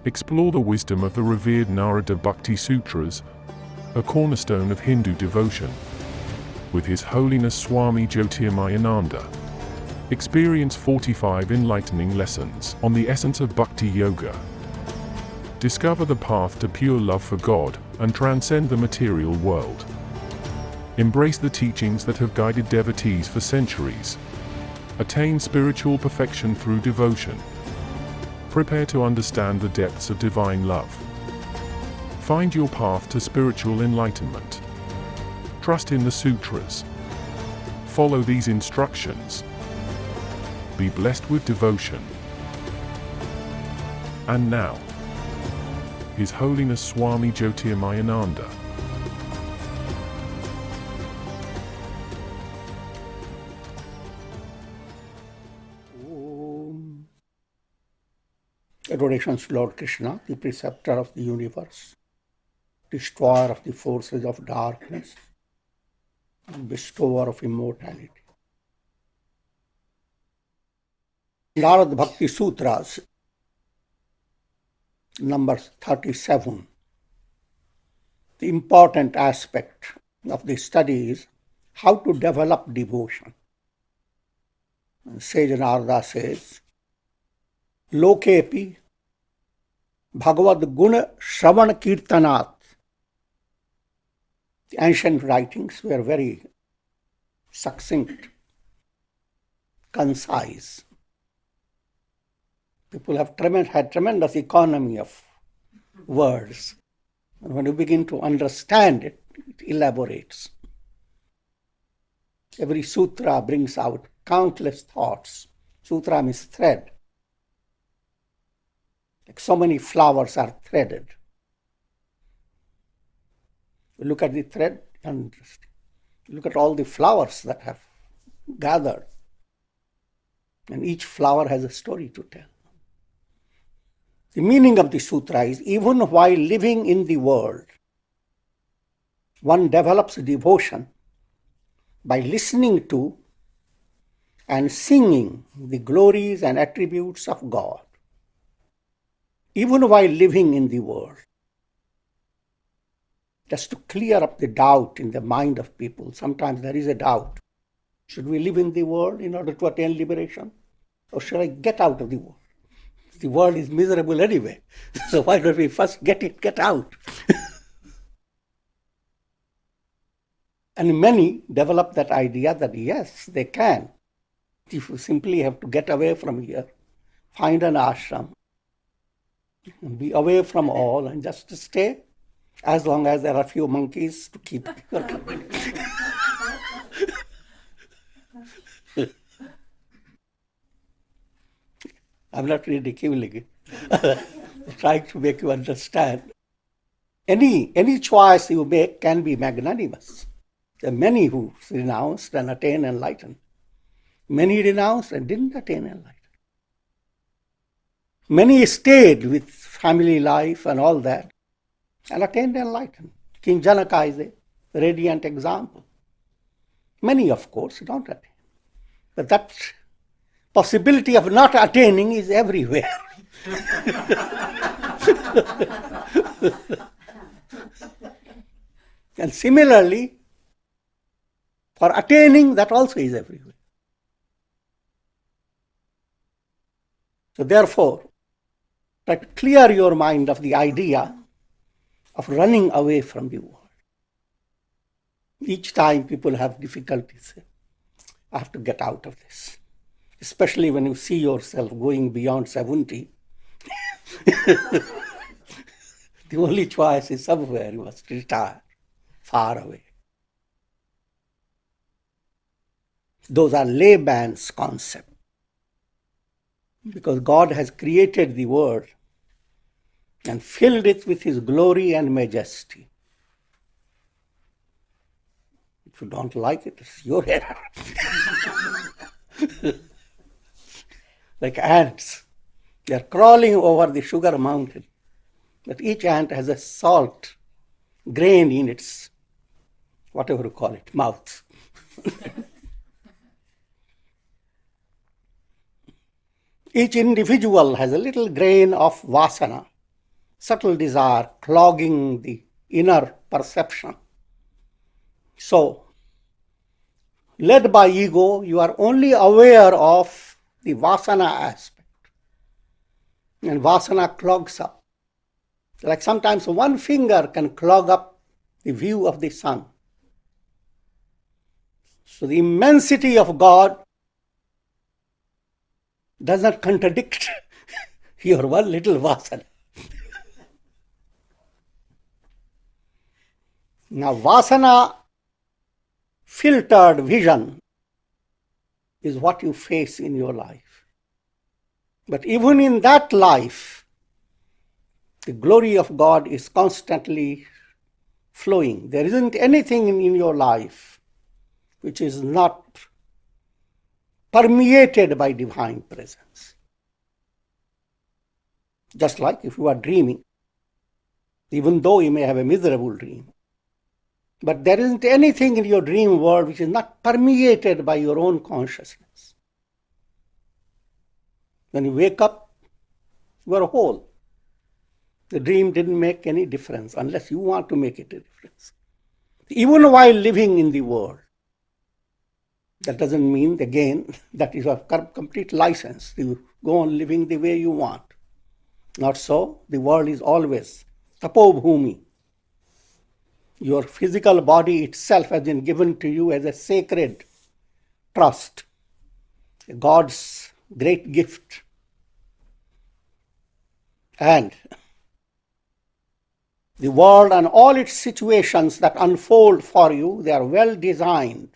explore the wisdom of the revered Narada Bhakti Sutras, a cornerstone of Hindu devotion. With His Holiness Swami Jyotirmayananda, experience 45 enlightening lessons on the essence of Bhakti Yoga. Discover the path to pure love for God and transcend the material world. Embrace the teachings that have guided devotees for centuries. Attain spiritual perfection through devotion. Prepare to understand the depths of divine love. Find your path to spiritual enlightenment. Trust in the sutras. Follow these instructions. Be blessed with devotion. And now, His Holiness Swami Jyotirmayananda. Adorations to Lord Krishna, the preceptor of the universe, destroyer of the forces of darkness, and bestower of immortality. Narada Bhakti Sutras, number 37. The important aspect of the study is how to develop devotion. And Sage Narada says, Lokepi Bhagavad Guna Shravan Kirtanat. The ancient writings were very succinct, concise. People have had tremendous economy of words. And when you begin to understand it, it elaborates. Every sutra brings out countless thoughts. Sutra means thread. Like so many flowers are threaded. You look at the thread and look at all the flowers that have gathered. And each flower has a story to tell. The meaning of the sutra is, even while living in the world, one develops devotion by listening to and singing the glories and attributes of God. Even while living in the world. Just to clear up the doubt in the mind of people. Sometimes there is a doubt. Should we live in the world in order to attain liberation? Or should I get out of the world? The world is miserable anyway. So why don't we first get out? And many develop that idea that yes, they can. If you simply have to get away from here, find an ashram, and be away from all and just stay as long as there are a few monkeys to keep your company. I'm not ridiculing it. Trying to make you understand. Any choice you make can be magnanimous. There are many who renounced and attained enlightenment. Many renounced and didn't attain enlightenment. Many stayed with family life and all that and attained enlightenment. King Janaka is a radiant example. Many, of course, don't attain. But that possibility of not attaining is everywhere. And similarly, for attaining, that also is everywhere. So therefore, try to clear your mind of the idea of running away from the world. Each time people have difficulties, I have to get out of this. Especially when you see yourself going beyond 70. The only choice is somewhere you must retire, far away. Those are layman's concepts. Because God has created the world and filled it with His glory and majesty. If you don't like it, it's your error. Like ants, they are crawling over the sugar mountain. But each ant has a salt grain in its, whatever you call it, mouth. Each individual has a little grain of vasana, subtle desire clogging the inner perception. So, led by ego, you are only aware of the Vasana aspect. And Vasana clogs up. Like sometimes one finger can clog up the view of the sun. So the immensity of God does not contradict your one little Vasana. Now, Vasana filtered vision is what you face in your life. But even in that life, the glory of God is constantly flowing. There isn't anything in your life which is not permeated by divine presence. Just like if you are dreaming, even though you may have a miserable dream, but there isn't anything in your dream world which is not permeated by your own consciousness. When you wake up, you are whole. The dream didn't make any difference unless you want to make it a difference. Even while living in the world, that doesn't mean, again, that you have complete license. You go on living the way you want. Not so. The world is always tapobhumi. Your physical body itself has been given to you as a sacred trust, God's great gift. And the world and all its situations that unfold for you, they are well designed.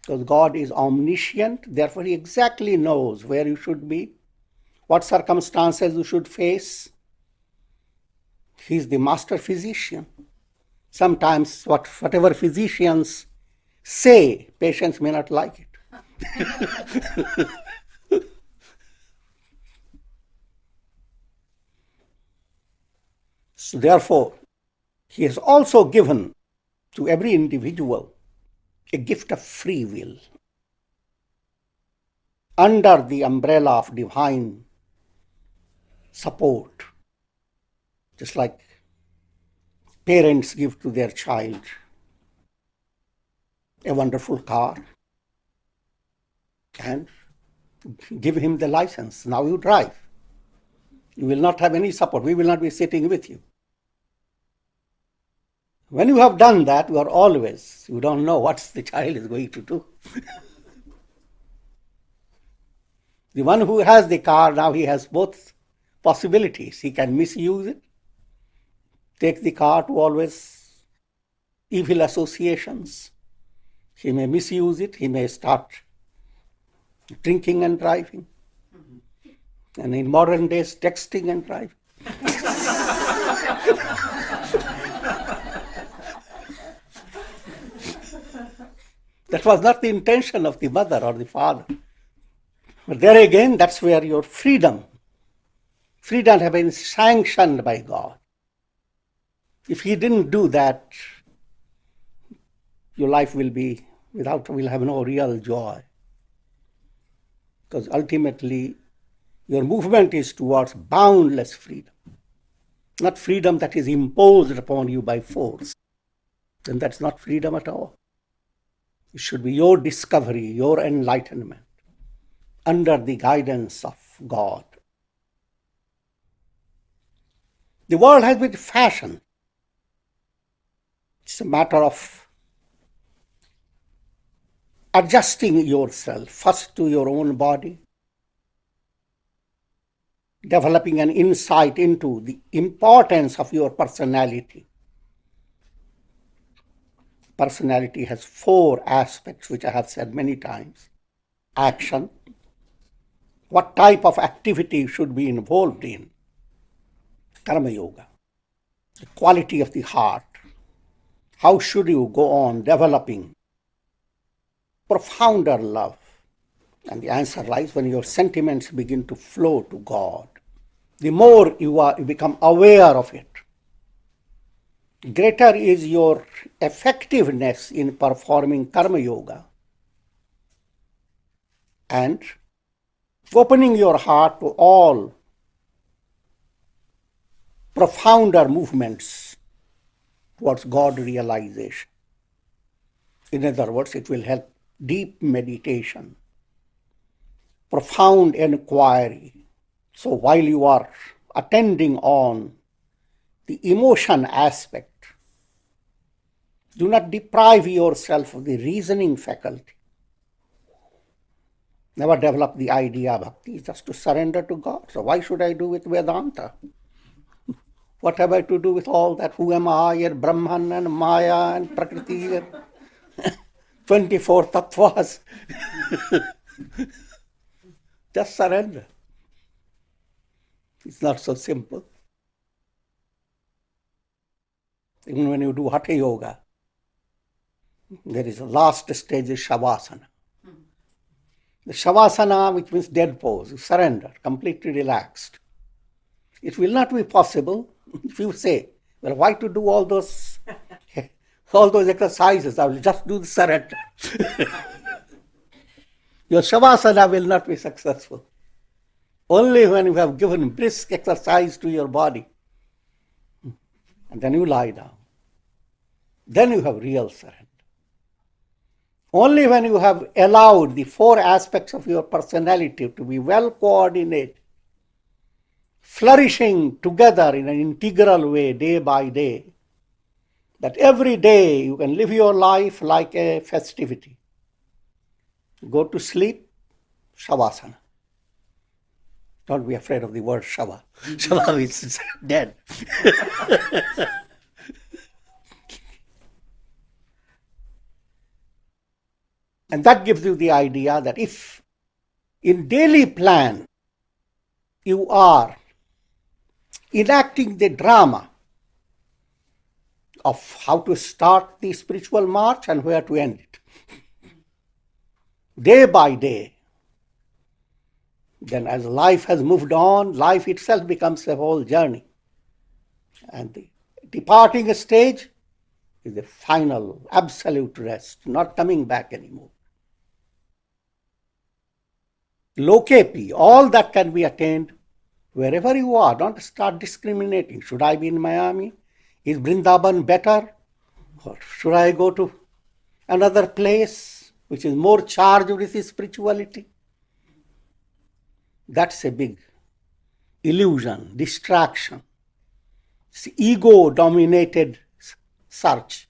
Because God is omniscient, therefore He exactly knows where you should be, what circumstances you should face. He is the master physician. Sometimes whatever physicians say, patients may not like it. So therefore, He has also given to every individual a gift of free will under the umbrella of divine support. Just like parents give to their child a wonderful car and give him the license. Now you drive. You will not have any support. We will not be sitting with you. When you have done that, you don't know what the child is going to do. The one who has the car, now he has both possibilities. He can misuse it, take the car to always evil associations. He may misuse it. He may start drinking and driving. And in modern days, texting and driving. That was not the intention of the mother or the father. But there again, that's where your freedom has been sanctioned by God. If He didn't do that, your life will have no real joy. Because ultimately, your movement is towards boundless freedom. Not freedom that is imposed upon you by force. Then that's not freedom at all. It should be your discovery, your enlightenment, under the guidance of God. The world has been fashioned. It's a matter of adjusting yourself first to your own body, developing an insight into the importance of your personality. Personality has 4 aspects, which I have said many times. Action. What type of activity you should be involved in? Karma Yoga. The quality of the heart. How should you go on developing profounder love? And the answer lies when your sentiments begin to flow to God. The more you become aware of it, greater is your effectiveness in performing Karma Yoga and opening your heart to all profounder movements towards God realization. In other words, it will help deep meditation, profound inquiry. So while you are attending on the emotion aspect, do not deprive yourself of the reasoning faculty. Never develop the idea of bhakti just to surrender to God. So why should I do with Vedanta? What have I to do with all that? Who am I and Brahman and Maya and Prakriti and 24 tattvas? Just surrender. It's not so simple. Even when you do Hatha Yoga, there is a last stage is Shavasana. The Shavasana, which means dead pose, you surrender, completely relaxed. It will not be possible if you say, well, why to do all those exercises? I will just do the surrender. Your Shavasana will not be successful. Only when you have given brisk exercise to your body, and then you lie down, then you have real surrender. Only when you have allowed the four aspects of your personality to be well coordinated, flourishing together in an integral way day by day, that every day you can live your life like a festivity. Go to sleep, Shavasana. Don't be afraid of the word Shava. Shava means dead. And that gives you the idea that if in daily plan you are enacting the drama of how to start the spiritual march and where to end it, day by day, then as life has moved on, life itself becomes a whole journey. And the departing stage is the final, absolute rest, not coming back anymore. Lokepi, all that can be attained wherever you are. Don't start discriminating. Should I be in Miami? Is Vrindavan better? Or should I go to another place which is more charged with spirituality? That's a big illusion, distraction. It's ego-dominated search,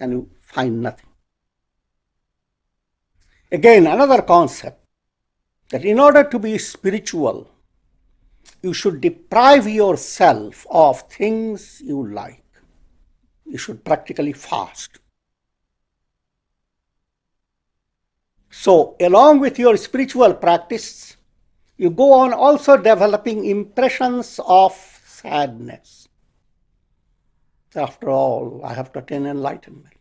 and you find nothing. Again, another concept, that in order to be spiritual, you should deprive yourself of things you like. You should practically fast. So, along with your spiritual practice, you go on also developing impressions of sadness. After all, I have to attain enlightenment.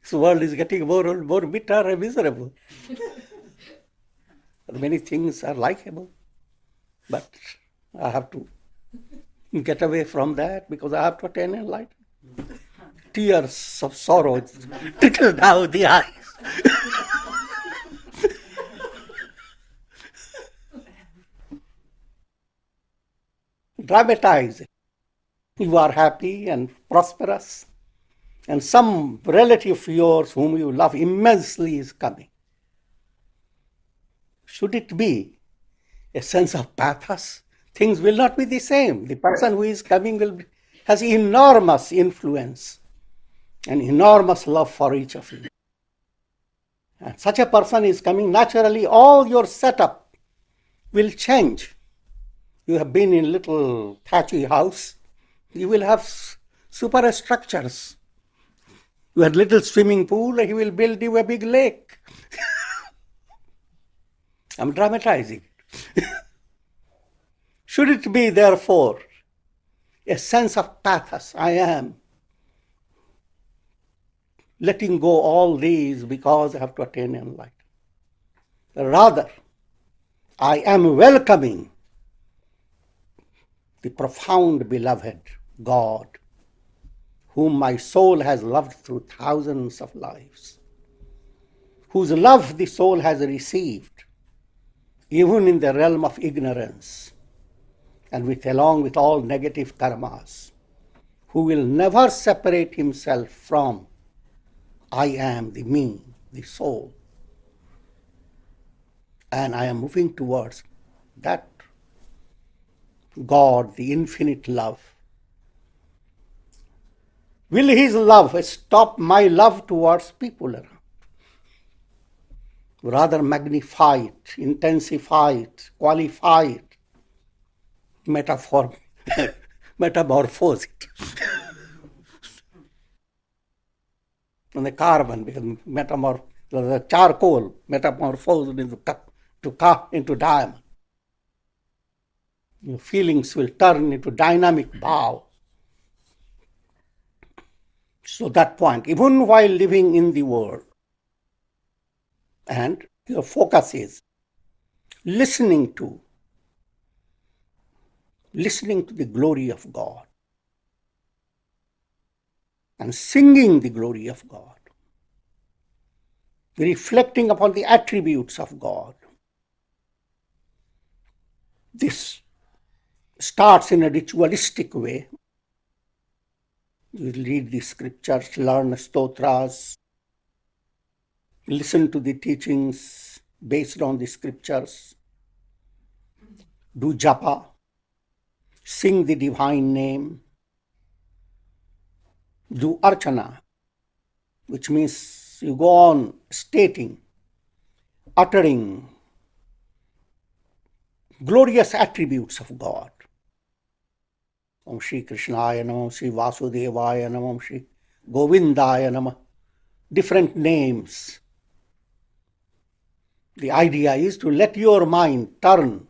This world is getting more and more bitter and miserable. Many things are likable, but I have to get away from that because I have to attain enlightenment. Tears of sorrow trickle down the eyes. Dramatize it. You are happy and prosperous, and some relative of yours whom you love immensely is coming. Should it be a sense of pathos? Things will not be the same. The person who is coming has enormous influence and enormous love for each of you. And such a person is coming, naturally all your setup will change. You have been in little thatchy house, you will have superstructures. You had little swimming pool, he will build you a big lake. I'm dramatizing. Should it be, therefore, a sense of pathos? I am letting go all these because I have to attain enlightenment. Rather, I am welcoming the profound beloved God whom my soul has loved through thousands of lives, whose love the soul has received, even in the realm of ignorance, and along with all negative karmas, who will never separate himself from I am, the me, the soul. And I am moving towards that God, the infinite love. Will his love stop my love towards people around? Rather magnify it, intensify it, qualify it, metamorphose it. And the carbon becomes the charcoal metamorphosed into diamond. Your feelings will turn into dynamic bow. So that point, even while living in the world, and your focus is listening to the glory of God and singing the glory of God, reflecting upon the attributes of God. This starts in a ritualistic way. You read the scriptures, learn stotras, listen to the teachings based on the scriptures, do japa, sing the divine name, do archana, which means you go on stating, uttering glorious attributes of God. Om Shri Krishnaya Namah, Shri Vasudevaya Namah, Shri Govindaya Namah, different names. The idea is to let your mind turn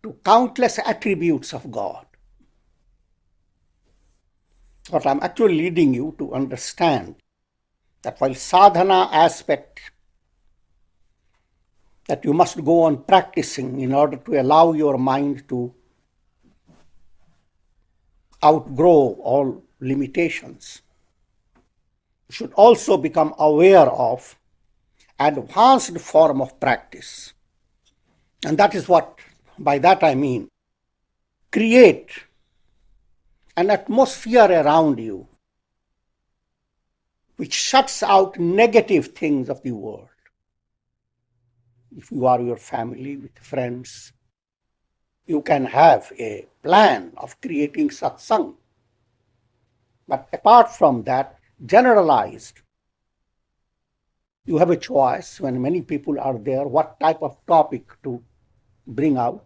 to countless attributes of God. What I'm actually leading you to understand that while sadhana aspect that you must go on practicing in order to allow your mind to outgrow all limitations, you should also become aware of advanced form of practice. And that is what, by that I mean, create an atmosphere around you which shuts out negative things of the world. If you are your family with friends, you can have a plan of creating satsang. But apart from that, generalized, you have a choice when many people are there, what type of topic to bring out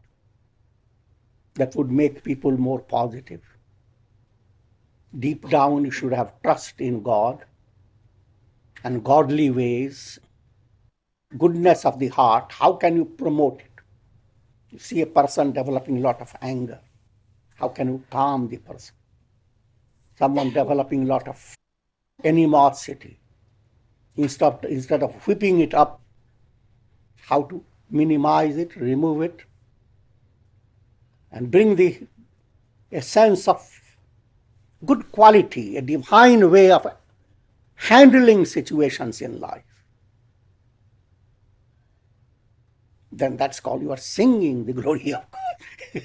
that would make people more positive. Deep down, you should have trust in God and godly ways, goodness of the heart. How can you promote it? You see a person developing a lot of anger. How can you calm the person? Someone developing a lot of animosity. Instead of whipping it up, how to minimize it, remove it, and bring a sense of good quality, a divine way of handling situations in life. Then that's called you are singing the glory of God.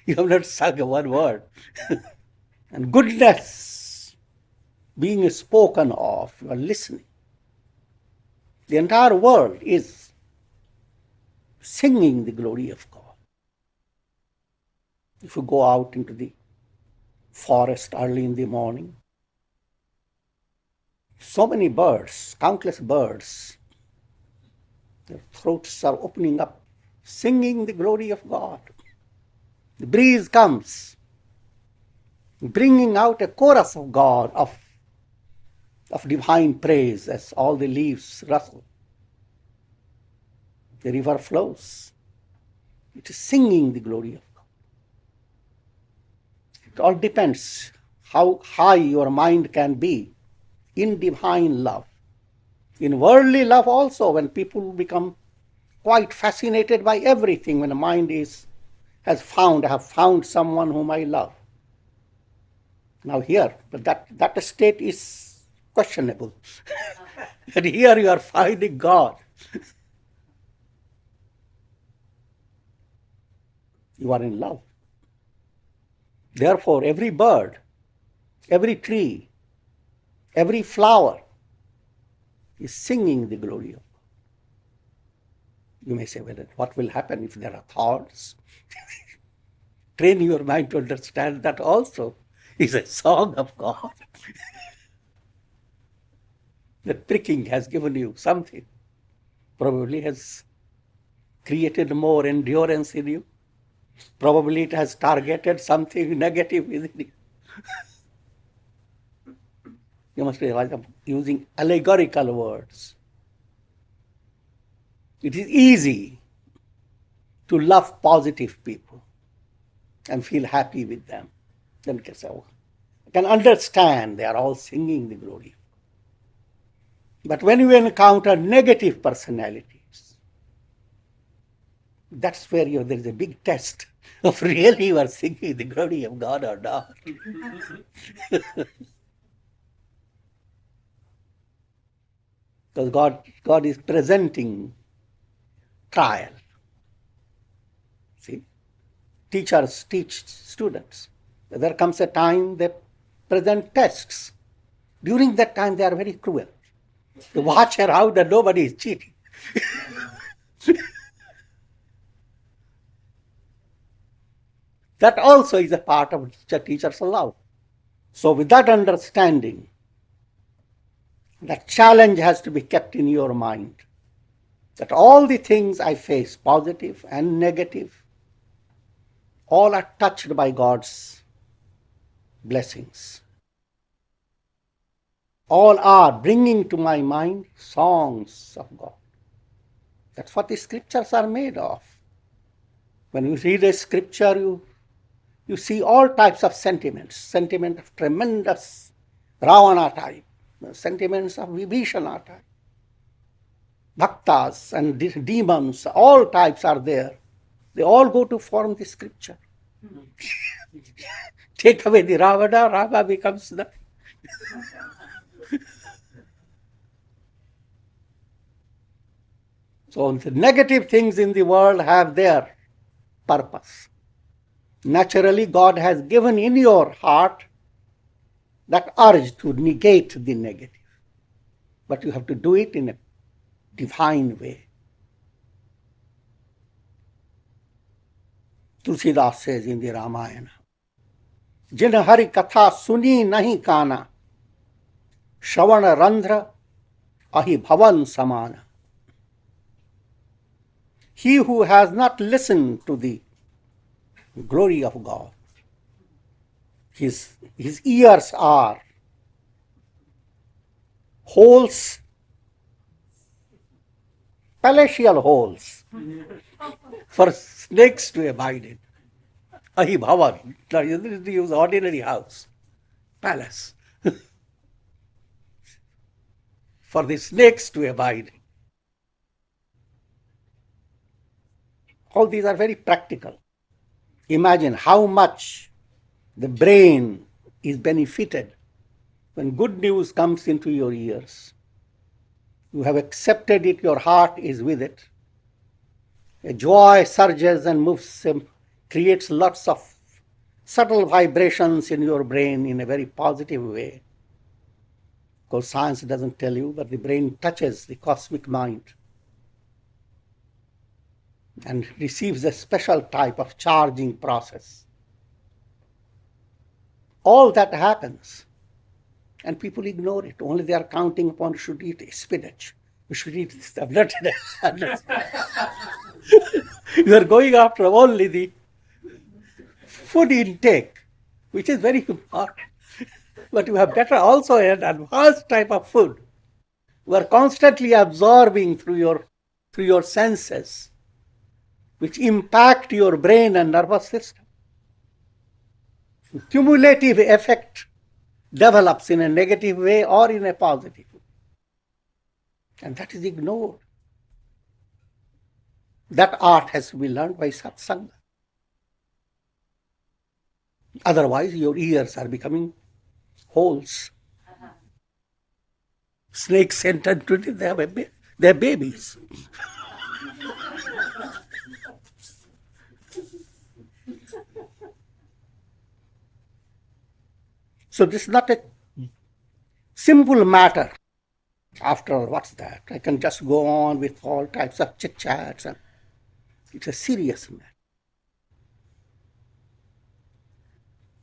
You have not sung one word. And goodness being spoken of, you are listening. The entire world is singing the glory of God. If you go out into the forest early in the morning, so many birds, countless birds, their throats are opening up, singing the glory of God. The breeze comes, bringing out a chorus of God, of divine praise as all the leaves rustle. The river flows. It is singing the glory of God. It all depends how high your mind can be in divine love. In worldly love also, when people become quite fascinated by everything, when the mind have found someone whom I love. Now here, but that state is questionable. And here you are finding God. You are in love. Therefore, every bird, every tree, every flower is singing the glory of God. You may say, well, what will happen if there are thorns? Train your mind to understand that also is a song of God. The pricking has given you something, probably has created more endurance in you. Probably it has targeted something negative within you. You must realize I'm using allegorical words. It is easy to love positive people and feel happy with them. Then you can say, oh, I can understand they are all singing the glory. But when you encounter negative personalities, that's where there is a big test of really you are singing the glory of God or not. Because God is presenting trial. See? Teachers teach students. There comes a time they present tests. During that time they are very cruel. They watch around and nobody is cheating. That also is a part of the teacher's love. So with that understanding, that challenge has to be kept in your mind. That all the things I face, positive and negative, all are touched by God's blessings. All are bringing to my mind songs of God. That's what the scriptures are made of. When you read a scripture, you see all types of sentiments. Sentiment of tremendous Ravana type, sentiments of Vibhishana type. Bhaktas and demons, all types are there. They all go to form the scripture. Take away the Ravana, Rama becomes the... So the negative things in the world have their purpose. Naturally, God has given in your heart that urge to negate the negative. But you have to do it in a divine way. Tulsidas says in the Ramayana, Jin Hari Katha Suni Nahi Kana, Shravana Randhra Ahi Bhavan Samana. He who has not listened to the glory of God, his ears are holes, palatial holes for snakes to abide in. Ahi bhavan, you didn't use ordinary house, palace, for the snakes to abide in. All these are very practical. Imagine how much the brain is benefited when good news comes into your ears. You have accepted it, your heart is with it. A joy surges and moves, creates lots of subtle vibrations in your brain in a very positive way. Of course, science doesn't tell you, but the brain touches the cosmic mind and receives a special type of charging process. All that happens, and people ignore it. Only they are counting upon you should eat spinach, you should eat this. You are going after only the food intake, which is very important. But you have better also an advanced type of food. You are constantly absorbing through your senses, which impact your brain and nervous system. Cumulative effect develops in a negative way or in a positive way. And that is ignored. That art has to be learned by satsanga. Otherwise, your ears are becoming holes. Snakes enter into it, they have babies. So this is not a simple matter. After all, what's that? I can just go on with all types of chit-chats. It's a serious matter.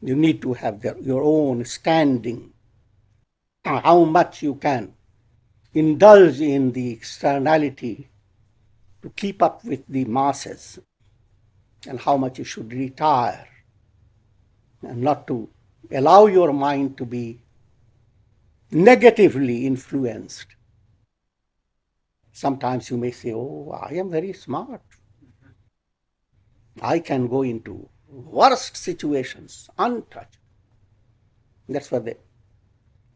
You need to have your own standing. How much you can indulge in the externality to keep up with the masses, and how much you should retire and not to allow your mind to be negatively influenced. Sometimes you may say, oh, I am very smart. I can go into worst situations untouched. That's what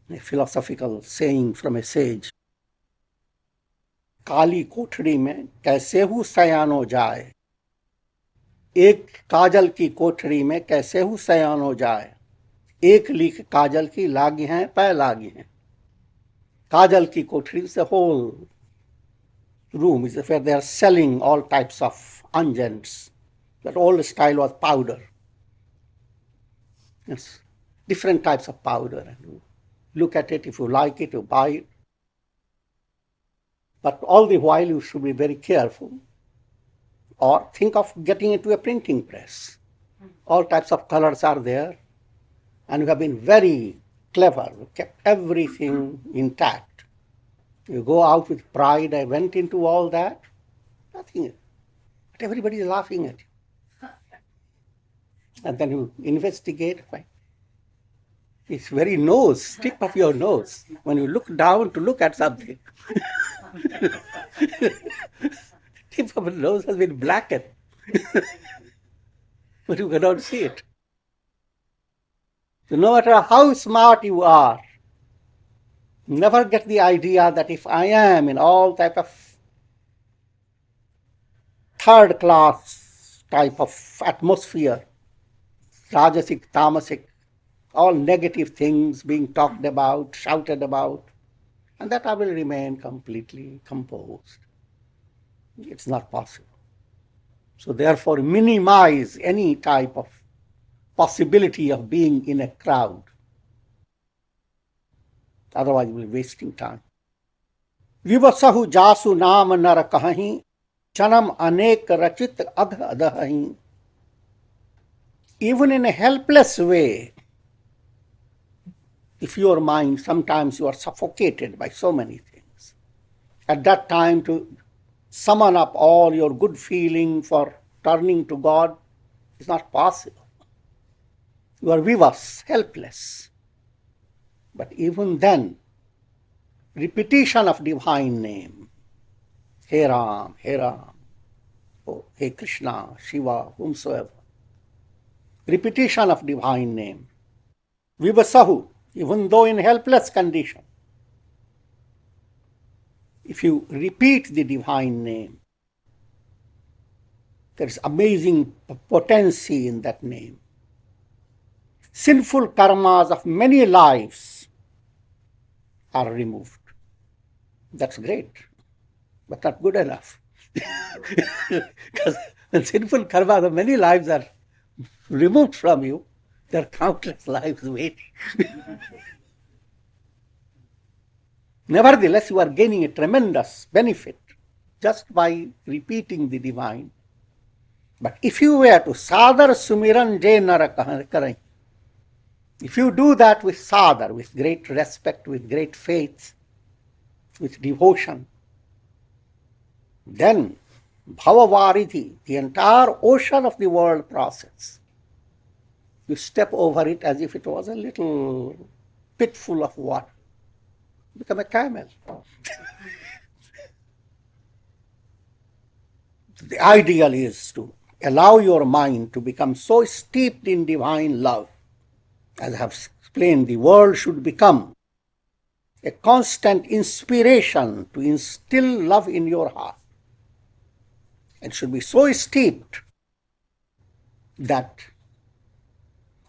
a philosophical saying from a sage. काली कोठरी में कैसे हूँ सयानो जाए, एक काजल की कोठरी में कैसे हूँ सयानो जाए, एक लीक काजल की लागी हैं पै लागी हैं. काजल की कोठरी is a whole room is where they are selling all types of unguents. That old style was powder. Yes, different types of powder. And you look at it, if you like it, you buy it. But all the while you should be very careful. Or think of getting into a printing press. All types of colors are there. And you have been very clever. You kept everything intact. You go out with pride. I went into all that. Nothing. But everybody is laughing at you. And then you investigate. It's very nose, tip of your nose. When you look down to look at something, tip of the nose has been blackened. But you cannot see it. So no matter how smart you are, never get the idea that if I am in all type of third class type of atmosphere, rajasic, tamasic, all negative things being talked about, shouted about, and that I will remain completely composed. It's not possible. So therefore minimize any type of possibility of being in a crowd. Otherwise you will be wasting time. Vivasahu jasu naam nar kahahi, chanam anek rachit adh adhahi. Even in a helpless way, if your mind, sometimes you are suffocated by so many things, at that time to summon up all your good feeling for turning to God is not possible. You are vivas, helpless. But even then, repetition of divine name, He Ram, oh, Hey Krishna, Shiva, whomsoever, repetition of divine name, vivasahu, even though in helpless condition, if you repeat the divine name, there is amazing potency in that name. Sinful karmas of many lives are removed. That's great, but not good enough. Because the sinful karmas of many lives are removed from you, there are countless lives waiting. Nevertheless, you are gaining a tremendous benefit just by repeating the divine. But if you were to sadar sumiran jai nara karai, if you do that with sadar, with great respect, with great faith, with devotion, then bhavavariti, the entire ocean of the world process, you step over it as if it was a little pit full of water. Become a camel. The ideal is to allow your mind to become so steeped in divine love. As I have explained, the world should become a constant inspiration to instill love in your heart. It should be so steeped that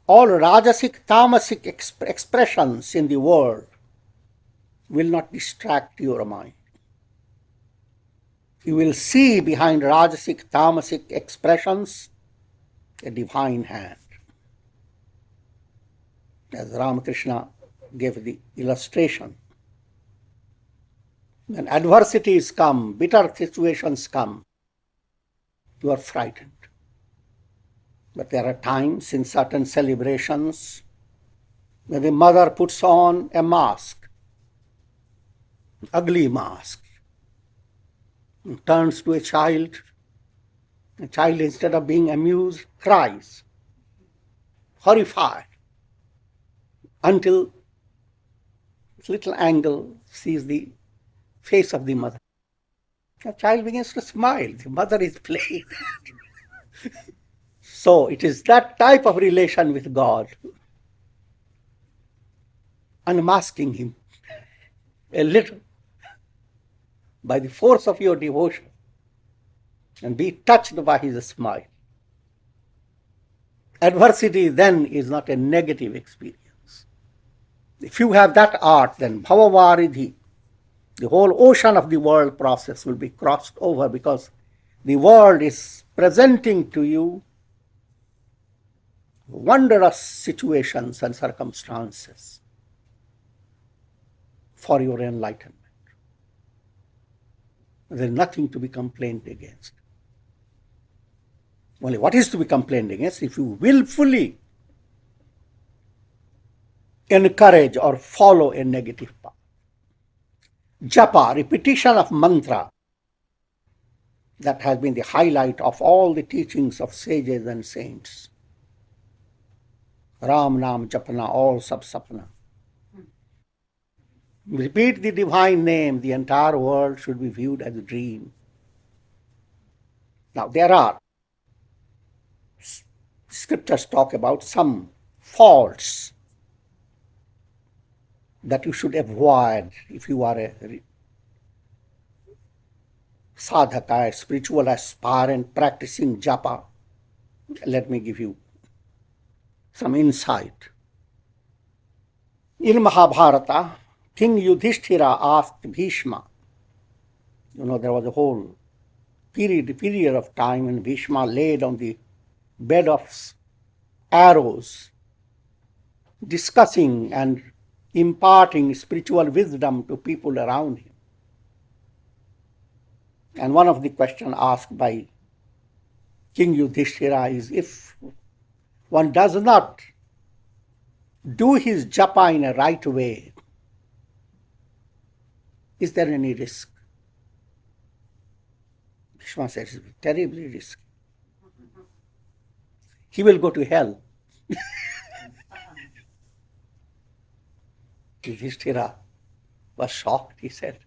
all rajasic, tamasic expressions in the world will not distract your mind. You will see behind rajasic, tamasic expressions a divine hand. As Ramakrishna gave the illustration, when adversities come, bitter situations come, you are frightened. But there are times in certain celebrations when the mother puts on a mask, an ugly mask, and turns to a child. The child, instead of being amused, cries, horrified, until this little angle sees the face of the mother. The child begins to smile. The mother is playing. So it is that type of relation with God, unmasking Him a little by the force of your devotion and be touched by His smile. Adversity then is not a negative experience. If you have that art, then bhavavaridhi, the whole ocean of the world process will be crossed over, because the world is presenting to you wondrous situations and circumstances for your enlightenment. There is nothing to be complained against. Only what is to be complained against? If you willfully encourage or follow a negative path. Japa, repetition of mantra, that has been the highlight of all the teachings of sages and saints. Ram Nam Japana, all sab sapna. Repeat the divine name, the entire world should be viewed as a dream. Now there are, scriptures talk about some faults that you should avoid if you are a sadhaka, a spiritual aspirant practicing japa. Let me give you some insight. In Mahabharata, King Yudhishthira asked Bhishma, there was a whole period of time when Bhishma laid on the bed of arrows, discussing and imparting spiritual wisdom to people around him. And one of the questions asked by King Yudhishthira is, if one does not do his japa in a right way, is there any risk? Bhishma says, it's terribly risky. He will go to hell. Yudhishthira was shocked. He said,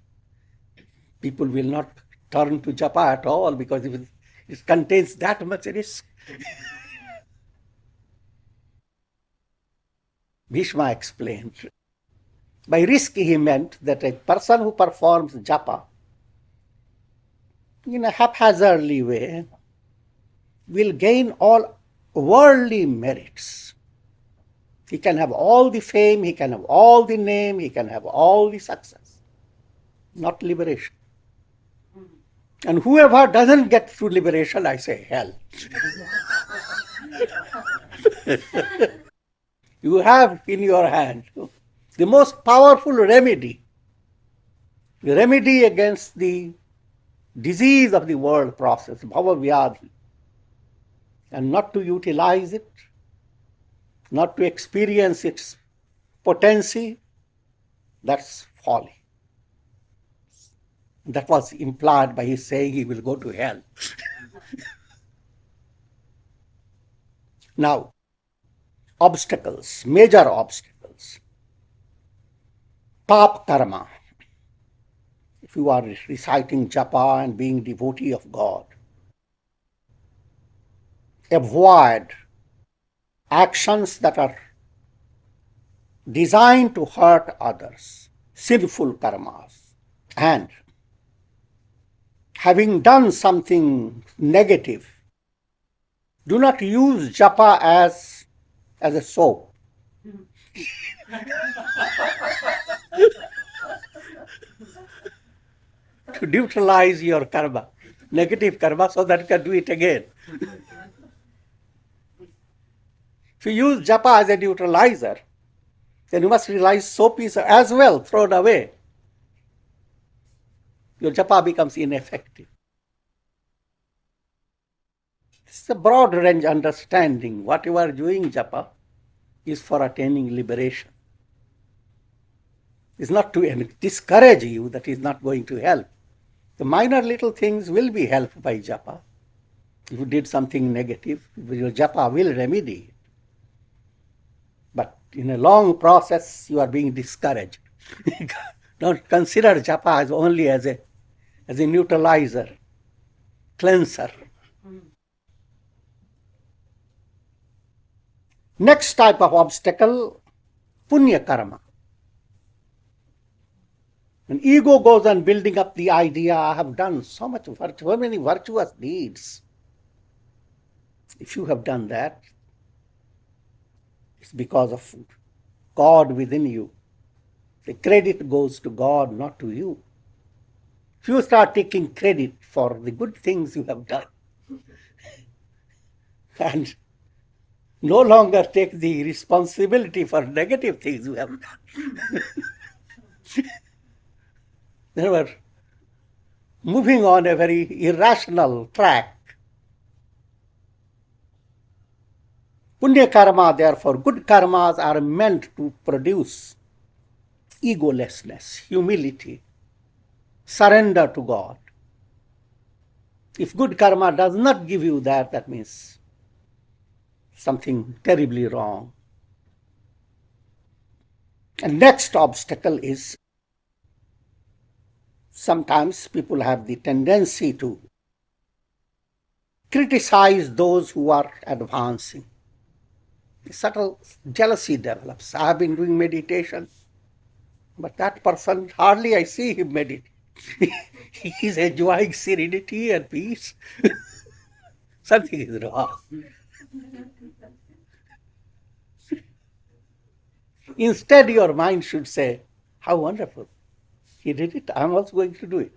people will not turn to japa at all because it contains that much risk. Bhishma explained. By risk he meant that a person who performs japa in a haphazardly way will gain all worldly merits. He can have all the fame, he can have all the name, he can have all the success, not liberation. And whoever doesn't get through liberation, I say hell. You have in your hand the most powerful remedy, the remedy against the disease of the world process, bhava vyadhi, and not to utilize it, not to experience its potency, that's folly. That was implied by his saying he will go to hell. Now, obstacles, major obstacles. Pap karma. If you are reciting japa and being devotee of God, avoid actions that are designed to hurt others, sinful karmas. And having done something negative, do not use japa as as a soap. To neutralize your karma, negative karma, so that you can do it again. If you use japa as a neutralizer, then you must realize soap is as well thrown away. Your japa becomes ineffective. This is a broad range understanding. What you are doing japa is for attaining liberation. It's not to discourage you, that is not going to help. The minor little things will be helped by japa. If you did something negative, your japa will remedy it. But in a long process, you are being discouraged. Don't consider japa as only as a neutralizer, cleanser. Next type of obstacle, punya karma. When ego goes on building up the idea, I have done so much virtue, so many virtuous deeds. If you have done that, it's because of God within you. The credit goes to God, not to you. If you start taking credit for the good things you have done, and no longer take the responsibility for negative things you have done, they were moving on a very irrational track. Punya karma, therefore, good karmas are meant to produce egolessness, humility, surrender to God. If good karma does not give you that, that means something terribly wrong. And next obstacle is, sometimes people have the tendency to criticize those who are advancing. A subtle jealousy develops. I have been doing meditation, but that person, hardly I see him meditate. He is enjoying serenity and peace. Something is wrong. Instead, your mind should say, how wonderful. He did it, I am also going to do it.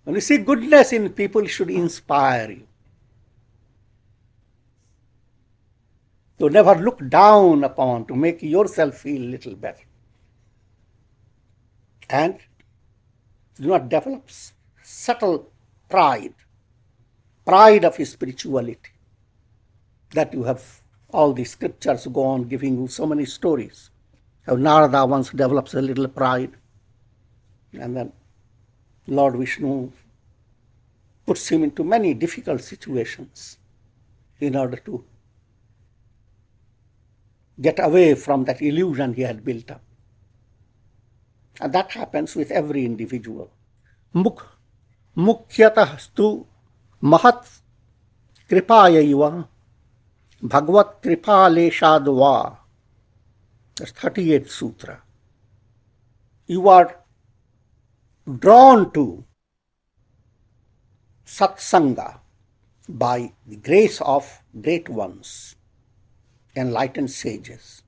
When you see goodness in people, it should inspire you. To never look down upon, to make yourself feel a little better. And do not develop subtle pride of spirituality, that you have all the scriptures go on giving you so many stories. How Narada once develops a little pride, and then Lord Vishnu puts him into many difficult situations in order to get away from that illusion he had built up. And that happens with every individual. Mukhyatah stu mahat kripayaiva bhagvat kripa leshadva. That's 38th Sutra. You are drawn to satsanga by the grace of great ones, enlightened sages,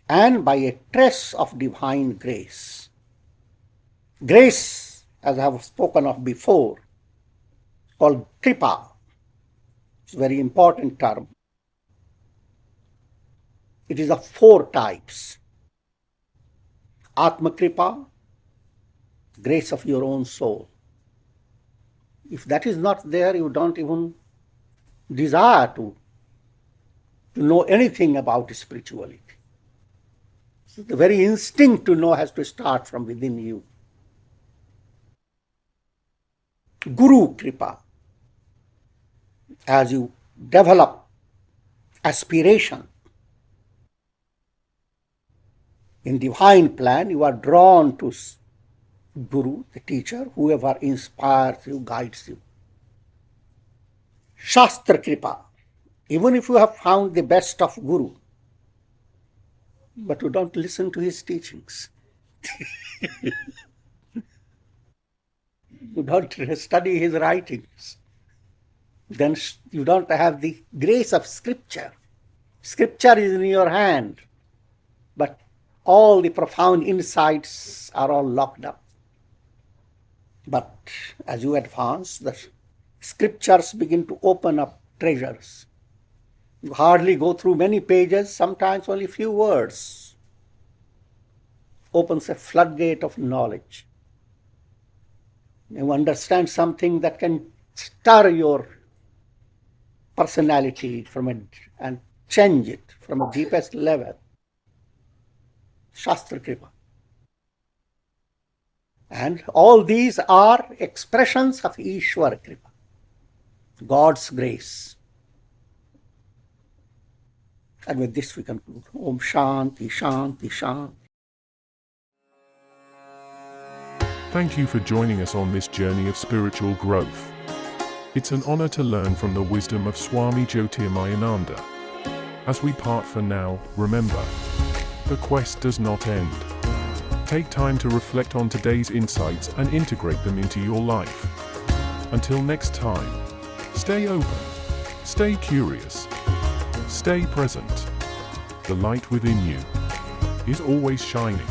and by a trace of divine grace. Grace, as I have spoken of before, called Kripa, it's a very important term. It is of 4 types. Atma Kripa, grace of your own soul. If that is not there, you don't even desire to know anything about spirituality. The very instinct to know has to start from within you. Guru Kripa, as you develop aspiration in divine plan, you are drawn to Guru, the teacher, whoever inspires you, guides you. Shastra Kripa, even if you have found the best of Guru, but you don't listen to his teachings. You don't study his writings. then you don't have the grace of scripture. Scripture is in your hand, but all the profound insights are all locked up. But as you advance, the scriptures begin to open up treasures. You hardly go through many pages, sometimes only few words. Opens a floodgate of knowledge. You understand something that can stir your personality and change it from a deepest level. Shastra Kripa. And all these are expressions of Ishvara Kripa, God's grace. And with this we conclude. Om Shanti, Shanti, Shanti. Thank you for joining us on this journey of spiritual growth. It's an honor to learn from the wisdom of Swami Jyotirmayananda. As we part for now, remember, the quest does not end. Take time to reflect on today's insights and integrate them into your life. Until next time, stay open, stay curious, stay present. The light within you is always shining.